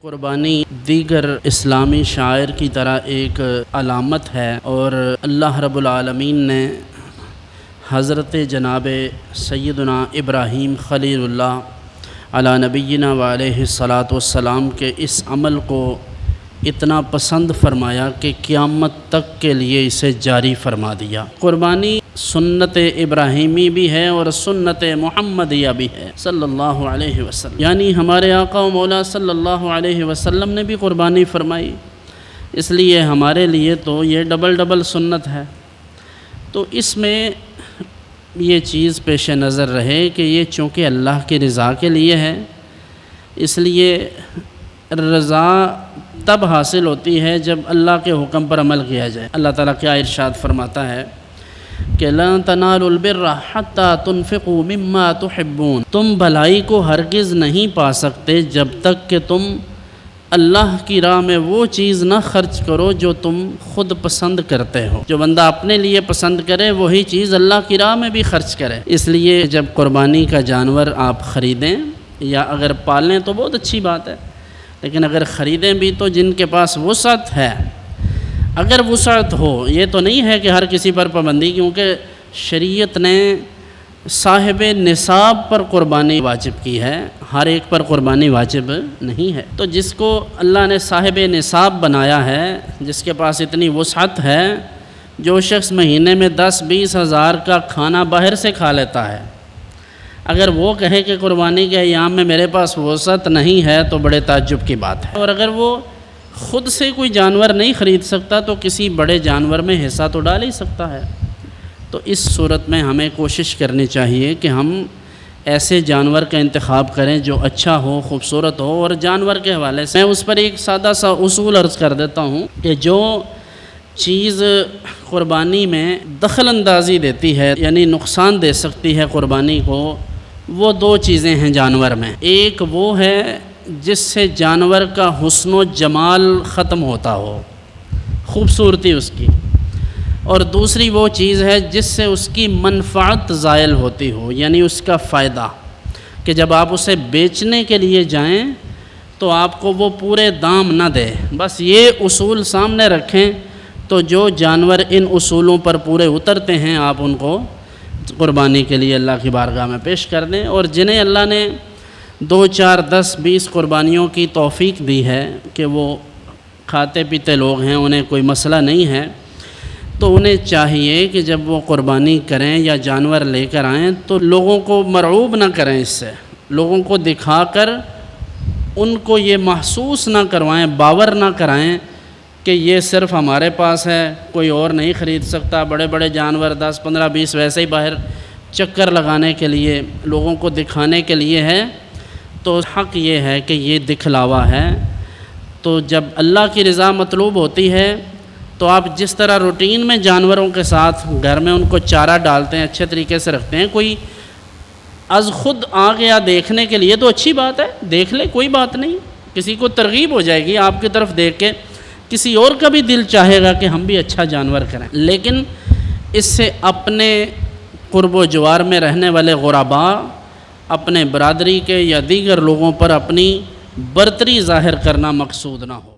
قربانی دیگر اسلامی شعائر کی طرح ایک علامت ہے، اور اللہ رب العالمین نے حضرت جناب سیدنا ابراہیم خلیل اللہ علی نبینا و علیہ الصلاۃ والسلام کے اس عمل کو اتنا پسند فرمایا کہ قیامت تک کے لیے اسے جاری فرما دیا۔ قربانی سنت ابراہیمی بھی ہے اور سنت محمدیہ بھی ہے صلی اللہ علیہ وسلم، یعنی ہمارے آقا و مولا صلی اللہ علیہ وسلم نے بھی قربانی فرمائی، اس لیے ہمارے لیے تو یہ ڈبل سنت ہے۔ تو اس میں یہ چیز پیش نظر رہے کہ یہ چونکہ اللہ کی رضا کے لیے ہے، اس لیے رضا تب حاصل ہوتی ہے جب اللہ کے حکم پر عمل کیا جائے۔ اللہ تعالیٰ کیا ارشاد فرماتا ہے کہ لَن تَنَالُوا الْبِرَّ حَتَّى تُنْفِقُوا مِمَّا تُحِبُّونَ، تم بھلائی کو ہرگز نہیں پا سکتے جب تک کہ تم اللہ کی راہ میں وہ چیز نہ خرچ کرو جو تم خود پسند کرتے ہو۔ جو بندہ اپنے لیے پسند کرے وہی چیز اللہ کی راہ میں بھی خرچ کرے۔ اس لیے جب قربانی کا جانور آپ خریدیں یا اگر پالیں تو بہت اچھی بات ہے، لیکن اگر خریدیں بھی تو جن کے پاس وسعت ہے، اگر وسعت ہو، یہ تو نہیں ہے کہ ہر کسی پر پابندی، کیونکہ شریعت نے صاحب نصاب پر قربانی واجب کی ہے، ہر ایک پر قربانی واجب نہیں ہے۔ تو جس کو اللہ نے صاحب نصاب بنایا ہے، جس کے پاس اتنی وسعت ہے، جو شخص مہینے میں 10-20 ہزار کا کھانا باہر سے کھا لیتا ہے، اگر وہ کہے کہ قربانی کے ایام میں میرے پاس وسعت نہیں ہے تو بڑے تعجب کی بات ہے۔ اور اگر وہ خود سے کوئی جانور نہیں خرید سکتا تو کسی بڑے جانور میں حصہ تو ڈال ہی سکتا ہے۔ تو اس صورت میں ہمیں کوشش کرنی چاہیے کہ ہم ایسے جانور کا انتخاب کریں جو اچھا ہو، خوبصورت ہو۔ اور جانور کے حوالے سے میں اس پر ایک سادہ سا اصول عرض کر دیتا ہوں کہ جو چیز قربانی میں دخل اندازی دیتی ہے، یعنی نقصان دے سکتی ہے قربانی کو، وہ دو چیزیں ہیں جانور میں۔ ایک وہ ہے جس سے جانور کا حسن و جمال ختم ہوتا ہو، خوبصورتی اس کی، اور دوسری وہ چیز ہے جس سے اس کی منفعت زائل ہوتی ہو، یعنی اس کا فائدہ، کہ جب آپ اسے بیچنے کے لیے جائیں تو آپ کو وہ پورے دام نہ دے۔ بس یہ اصول سامنے رکھیں تو جو جانور ان اصولوں پر پورے اترتے ہیں آپ ان کو قربانی کے لیے اللہ کی بارگاہ میں پیش کر دیں۔ اور جنہیں اللہ نے 2, 4, 10, 20 قربانیوں کی توفیق دی ہے کہ وہ کھاتے پیتے لوگ ہیں، انہیں کوئی مسئلہ نہیں ہے، تو انہیں چاہیے کہ جب وہ قربانی کریں یا جانور لے کر آئیں تو لوگوں کو مرعوب نہ کریں، اس سے لوگوں کو دکھا کر ان کو یہ محسوس نہ کروائیں، باور نہ کرائیں کہ یہ صرف ہمارے پاس ہے، کوئی اور نہیں خرید سکتا۔ بڑے بڑے جانور 10, 15, 20 ویسے ہی باہر چکر لگانے کے لیے، لوگوں کو دکھانے کے لیے ہے، تو حق یہ ہے کہ یہ دکھلاوا ہے۔ تو جب اللہ کی رضا مطلوب ہوتی ہے تو آپ جس طرح روٹین میں جانوروں کے ساتھ گھر میں ان کو چارہ ڈالتے ہیں، اچھے طریقے سے رکھتے ہیں، کوئی از خود آ گیا دیکھنے کے لیے تو اچھی بات ہے، دیکھ لے، کوئی بات نہیں، کسی کو ترغیب ہو جائے گی آپ کی طرف دیکھ کے، کسی اور کا بھی دل چاہے گا کہ ہم بھی اچھا جانور کریں۔ لیکن اس سے اپنے قرب و جوار میں رہنے والے غربا، اپنے برادری کے یا دیگر لوگوں پر اپنی برتری ظاہر کرنا مقصود نہ ہو۔